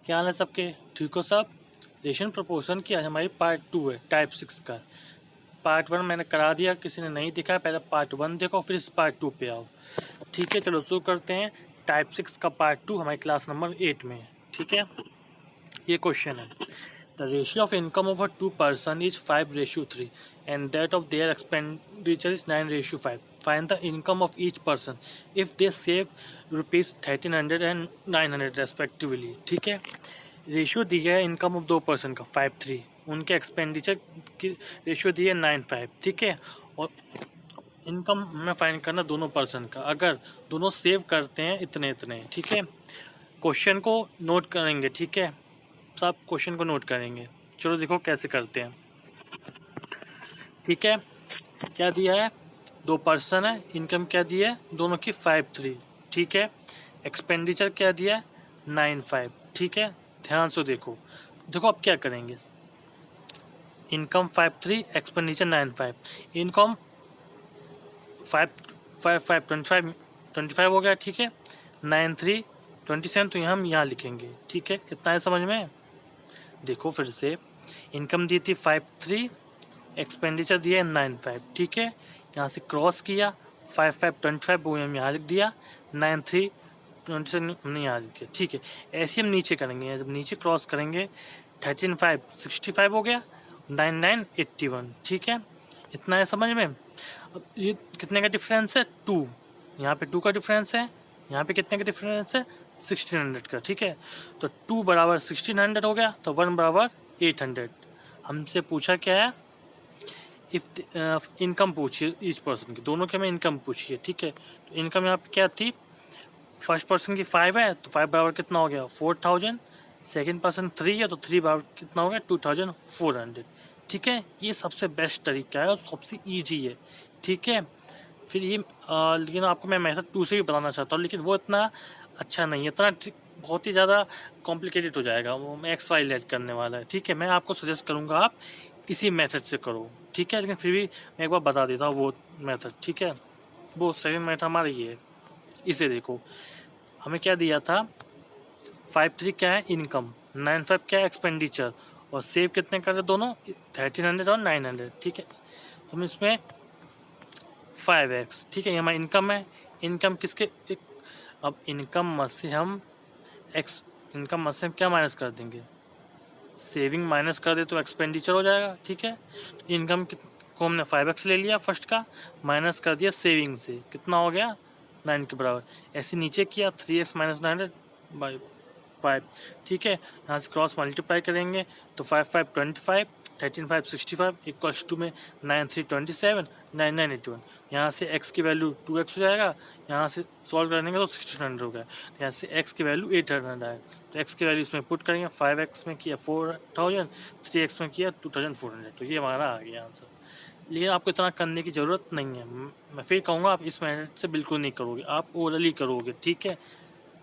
क्या हाल है सबके? ठीक हो सब? रेशन प्रपोर्शन की आज हमारी पार्ट 2 है टाइप 6 का। पार्ट 1 मैंने करा दिया, किसी ने नहीं देखा पहले पार्ट 1 देखो फिर इस पार्ट 2 पे आओ। ठीक है, चलो शुरू करते हैं। टाइप 6 का पार्ट 2 हमारी क्लास नंबर 8 में है। ठीक है, ये क्वेश्चन है। The ratio of income of a two person is 5:3 and that of their expenditure is 9:5. Find the income of each person if they save rupees 1300 and 900 respectively. ठीक है, ratio दिया है इनकम ऑफ 2 पर्सन का 5:3, उनके expenditure की ratio दी है 9:5। ठीक है, और इनकम हमें फाइंड करना दोनों पर्सन का, अगर दोनों सेव करते हैं इतने इतने। ठीक है, क्वेश्चन को नोट करेंगे। ठीक है, सब क्वेश्चन को नोट करेंगे। चलो देखो कैसे करते हैं। ठीक है, क्या दिया है? 2 पर्सन है, इनकम क्या दी है दोनों की 5:3। ठीक है, एक्सपेंडिचर क्या दिया है 9:5। ठीक है, ध्यान से देखो। देखो अब क्या करेंगे, इनकम 5:3 एक्सपेंडिचर 9:5। इनकम 5 25 हो गया। ठीक है, 9:3 27, तो हम यहाँ लिखेंगे। ठीक है, इतना है समझ में? देखो फिर से, इनकम दी थी 5:3, एक्सपेंडिचर दिया है 9:5। ठीक है, यहाँ से क्रॉस किया, 5 वो हम यहाँ लिख दिया, 9:3 27 हमने यहाँ लिख दिया। ठीक है, ऐसे हम नीचे करेंगे। जब नीचे क्रॉस करेंगे 13 65 हो गया, 9 81। ठीक है, इतना है समझ में? अब ये कितने का डिफरेंस है? 2। यहाँ पे 2 का डिफरेंस है, यहाँ पे कितने का डिफरेंस है? 1600 का। ठीक है, तो 2 बराबर 1600 हो गया, तो 1 बराबर 800। हमसे पूछा क्या है? इफ इनकम पूछिए ईच पर्सन की, दोनों के हमें इनकम पूछिए। ठीक है, तो इनकम यहाँ पे क्या थी? फर्स्ट पर्सन की 5 है, तो 5 बराबर कितना हो गया? 4000। सेकेंड पर्सन 3 है, तो 3 बराबर कितना हो गया? 2400। ठीक है, ये सबसे बेस्ट तरीका है और सबसे ईजी है। ठीक है, फिर ये लेकिन आपको मैं मेथड 2 से भी बताना चाहता हूँ, लेकिन वो इतना अच्छा नहीं है, इतना बहुत ही ज़्यादा कॉम्प्लिकेटेड हो जाएगा, वो एक्स वाई लेट करने वाला है। ठीक है, मैं आपको सजेस्ट करूँगा आप इसी मेथड से करो। ठीक है, लेकिन फिर भी मैं एक बार बता देता हूँ वो मेथड। ठीक है, वो सही मेथड हमारा ये है। इसे देखो, हमें क्या दिया था? 5:3 क्या है? इनकम। 9:5 क्या है? एक्सपेंडिचर। और सेव कितने कर रहे दोनों? 1300 और 900। ठीक है, तो हम इसमें 5x। ठीक है, ये हमारा इनकम है। इनकम किसके अब इनकम में से हम इनकम में से हम क्या माइनस कर देंगे? सेविंग माइनस कर दे तो एक्सपेंडिचर हो जाएगा। ठीक है, इनकम को हमने 5x ले लिया फर्स्ट का, माइनस कर दिया सेविंग से, कितना हो गया? 9 के बराबर। ऐसे नीचे किया 3x माइनस 900/5। ठीक है, यहाँ से क्रॉस मल्टीप्लाई करेंगे तो 5 25, 13 65 इक्वल्स टू में 9 27, 9 81। यहाँ से x की वैल्यू 2x हो जाएगा, यहाँ से सॉल्व करेंगे तो 1600 हो गया। तो यहाँ से x की वैल्यू 800 आए, तो x की वैल्यू इसमें पुट करेंगे। 5x में किया 4000, 3x में किया 2400, तो ये हमारा आ गया आंसर। लेकिन आपको इतना करने की ज़रूरत नहीं है, मैं फिर कहूँगा आप इस मेथड से बिल्कुल नहीं करोगे, आप ओरली करोगे। ठीक है,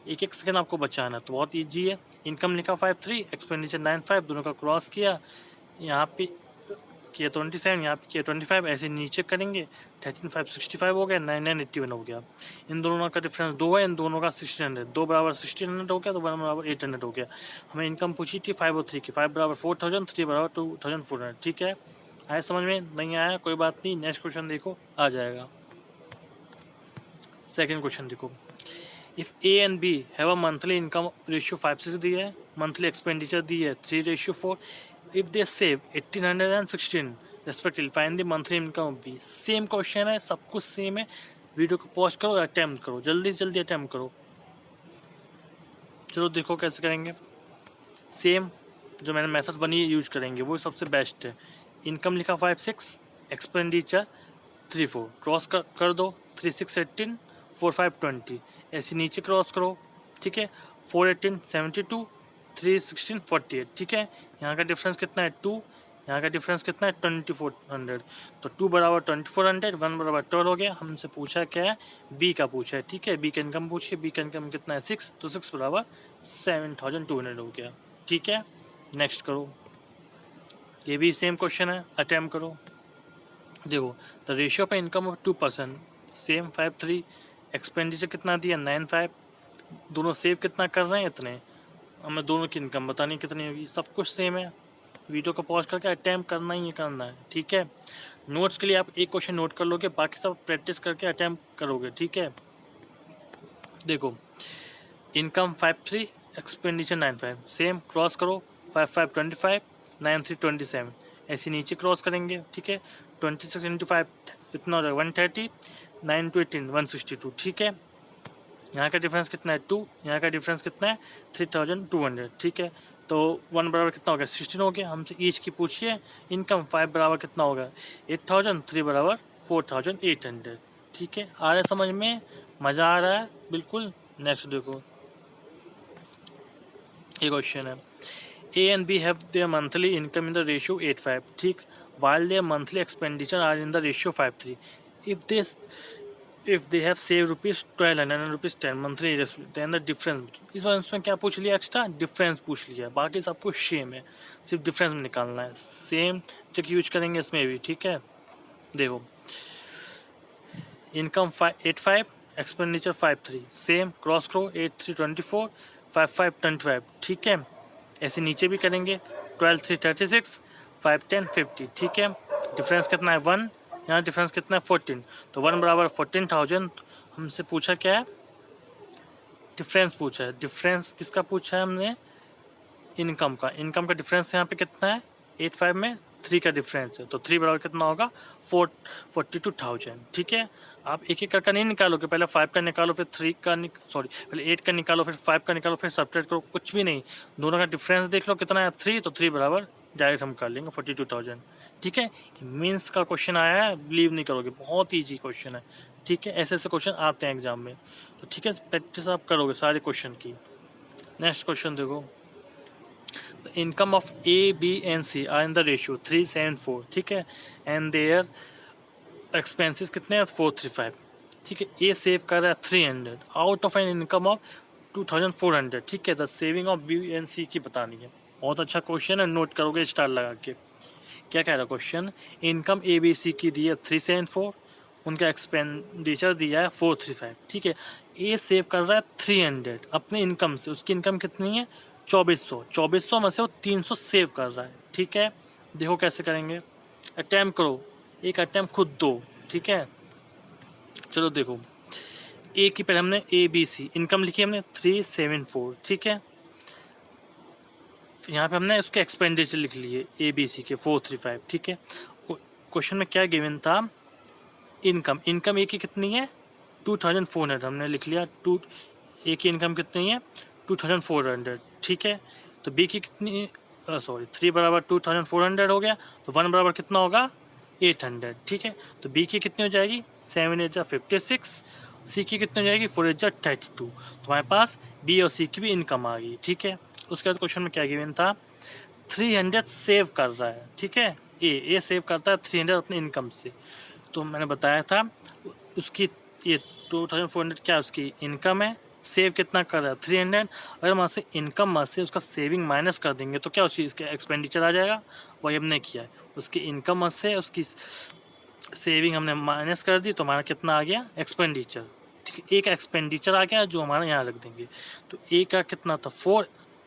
एक एक सेकंड आपको बचाना, तो बहुत ईजी है। इनकम लिखा 5:3, एक्सपेंडिचर 9:5, दोनों का क्रॉस किया, यहाँ पे किया 27, यहाँ पे किया 25, ऐसे नीचे करेंगे 13 65 हो गया, 9 81 हो गया। इन दोनों का डिफरेंस 2 है, इन दोनों का 1600, 2 बराबर 1600 हो गया, तो 1 बराबर 800 हो गया। हमें इनकम पूछी थी 5 और 3 की, 5 बराबर 4000, 3 बराबर 2400। ठीक है, आया समझ में? नहीं आया कोई बात नहीं, नेक्स्ट क्वेश्चन देखो आ जाएगा। सेकेंड क्वेश्चन देखो, if A and B have a monthly income ratio 5:6 दी है, मंथली एक्सपेंडिचर दी है 3:4, if they save 1800 and 16 respectively, find the monthly income of B. Same question है, सब कुछ सेम है। वीडियो को पॉज करो, अटैम्प्ट करो, जल्दी से जल्दी अटैम्प्ट करो। चलो देखो कैसे करेंगे। सेम जो मैंने मेथड बनी यूज करेंगे, वो सबसे बेस्ट है। इनकम लिखा 5:6, एक्सपेंडिचर 3:4, क्रॉस कर दो 3:6 18, 4:5 20, ऐसे नीचे क्रॉस करो। ठीक है, 4:18 72, 3:16 48। ठीक है, यहाँ का डिफरेंस कितना है? 2। यहाँ का डिफरेंस कितना है? 2400। तो 2 बराबर 2400, 1 बराबर 12 हो गया। हमसे पूछा क्या है? बी का पूछा है। ठीक है, बी का इनकम पूछिए, बी का इनकम कितना है? 6, तो 6 बराबर 7200 हो गया। ठीक है, नेक्स्ट करो। ये भी सेम क्वेश्चन है, अटैम्प्ट करो। देखो, द रेशियो पे income of 2 person same 5:3, expenditure कितना दिया? 9:5, दोनों सेव कितना कर रहे हैं? इतने, हमें दोनों की इनकम बतानी कितनी होगी, सब कुछ सेम है। वीडियो को पॉज करके अटैम्प्ट करना ही करना है, ठीक है। नोट्स के लिए आप एक क्वेश्चन नोट कर लोगे, बाकी सब प्रैक्टिस करके अटैम्प्ट करोगे, ठीक है। देखो इनकम 53, एक्सपेंडिचर 95, सेम क्रॉस करो। 55 25, 93 27, ऐसे नीचे क्रॉस करेंगे, ठीक है। 26 इंटू 5 इतना हो जाएगा 130, 9 टू 18 162, ठीक है। यहाँ का डिफरेंस कितना है 2, यहाँ का डिफरेंस कितना है 3200, ठीक है। तो 1 बराबर कितना हो गया 16 हो गया। हमसे ईच की पूछिए इनकम। 5 बराबर कितना होगा 8000, 3 बराबर 4800, ठीक है। आ रहा है समझ में, मज़ा आ रहा है बिल्कुल। नेक्स्ट देखो ये क्वेश्चन है, A and B have their monthly income in the ratio 85, ठीक, while their monthly expenditure are in the ratio 53. If they have saved rupees 1200 and rupees 10 monthly, then the difference, इस बार इसमें क्या पूछ लिया, extra difference पूछ लिया, बाकी सब कुछ सेम है, सिर्फ डिफरेंस में निकालना है। सेम ट्रिक यूज करेंगे इसमें भी, ठीक है। देखो इनकम 85, एक्सपेंडिचर 53, सेम क्रॉस करो। 83 24, 55 25, ठीक है। ऐसे नीचे भी करेंगे। 12 3 36, 5 10 50, ठीक है। डिफरेंस कितना है 1, यहाँ डिफरेंस कितना है 14, तो 1 बराबर 14,000। हमसे पूछा क्या है, डिफरेंस पूछा है। डिफरेंस किसका पूछा है हमने, इनकम का। इनकम का डिफरेंस यहाँ पे कितना है 85 में 3 का डिफरेंस है, तो 3 बराबर कितना होगा 42,000, ठीक है। आप एक एक करके नहीं निकालोगे, पहले 5 का निकालो, फिर 3 का पहले 8 का निकालो, फिर 5 का निकालो, फिर सब्ट्रैक्ट करो, कुछ भी नहीं। दोनों का डिफरेंस देख लो कितना है 3, तो 3 बराबर डायरेक्ट हम कर लेंगे 42,000, ठीक है। मीन्स का क्वेश्चन आया है, बिलीव नहीं करोगे, बहुत ईजी क्वेश्चन है, ठीक है। ऐसे ऐसे क्वेश्चन आते हैं एग्जाम में, तो ठीक है प्रैक्टिस आप करोगे सारे क्वेश्चन की। नेक्स्ट क्वेश्चन देखो, the income of A B and C are in the ratio 3 7 4, ठीक है। एंड देयर एक्सपेंसेस कितने हैं 435, ठीक है। ए सेव कर रहा है 300 out of an income of 2400, ठीक है। The saving of B and C की बतानी है। बहुत अच्छा क्वेश्चन है, नोट करोगे स्टार लगा के। क्या कह रहा है question, income A B C की दी है 374, उनका एक्सपेंडिचर दिया है 435, ठीक है। ए सेव कर रहा है 300 अपने इनकम से, उसकी इनकम कितनी है 2400 में से वो 300 सेव कर रहा है, ठीक है। देखो कैसे करेंगे, अटैम्प्ट करो, एक अटैम्प्ट खुद दो, ठीक है। चलो देखो ए की पहले हमने ए बी सी इनकम लिखी हमने 374, ठीक है। यहाँ पे हमने उसके एक्सपेंडिचर लिख लिए ए बी सी के 435, ठीक है। क्वेश्चन में क्या गिवन था, इनकम ए की कितनी है 2400, हमने लिख लिया। ए की इनकम कितनी है 2400, ठीक है। तो बी की कितनी, 3 बराबर 2400 हो गया, तो 1 बराबर कितना होगा 800, ठीक है। तो बी की कितनी हो जाएगी 7 8 56, सी की कितनी हो जाएगी 4 8 32, तो हमारे पास बी और सी की भी इनकम आ गई, ठीक है। उसके बाद क्वेश्चन में क्या गिवन था, 300 सेव कर रहा है, ठीक है। ए सेव करता है 300 अपने इनकम से, तो मैंने बताया था उसकी ये 2400 क्या उसकी इनकम है, सेव कितना कर रहा है 300। अगर वहाँ से इनकम में से उसका सेविंग माइनस कर देंगे तो क्या उसकी इसका एक्सपेंडिचर आ जाएगा, वही हमने किया है। उसकी इनकम में से उसकी सेविंग हमने माइनस कर दी, तो हमारा कितना आ गया एक्सपेंडिचर, ठीक है। एक एक्सपेंडिचर आ गया जो हमारा यहाँ रख देंगे। तो ए का कितना था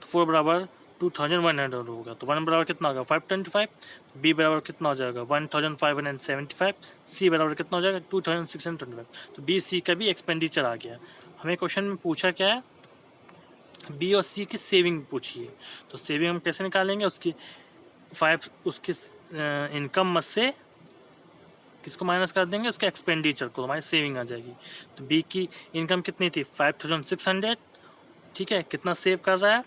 4 बराबर 2100 होगा, तो 1 बराबर कितना होगा 525, बी बराबर कितना हो जाएगा 1575, सी बराबर कितना हो जाएगा 2625। तो बी सी का भी एक्सपेंडिचर आ गया। हमें क्वेश्चन में पूछा क्या है, बी और सी की सेविंग पूछी है, तो सेविंग हम कैसे निकालेंगे, उसकी 5 उसकी इनकम में से किसको माइनस कर देंगे, उसके एक्सपेंडिचर को, हमारी सेविंग आ जाएगी। तो बी की इनकम कितनी थी 5600, ठीक है। कितना सेव कर रहा है,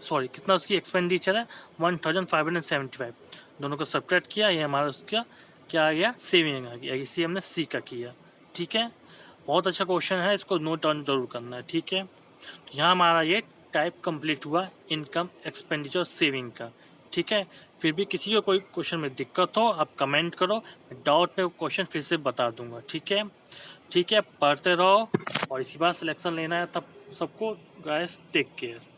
कितना उसकी एक्सपेंडिचर है 1575, दोनों को सब्ट्रैक्ट किया, ये हमारा उसका क्या आ गया सेविंग आ गया। इसी हमने सी का किया, ठीक है। बहुत अच्छा क्वेश्चन है, इसको नोट डाउन जरूर करना है, ठीक है। तो यहाँ हमारा ये टाइप कंप्लीट हुआ इनकम एक्सपेंडिचर सेविंग का, ठीक है। फिर भी किसी को कोई क्वेश्चन में दिक्कत हो आप कमेंट करो, डाउट में क्वेश्चन फिर से बता दूंगा, ठीक है। ठीक है, पढ़ते रहो, और इसी बार सिलेक्शन लेना है तब सबको गाइस टेक केयर।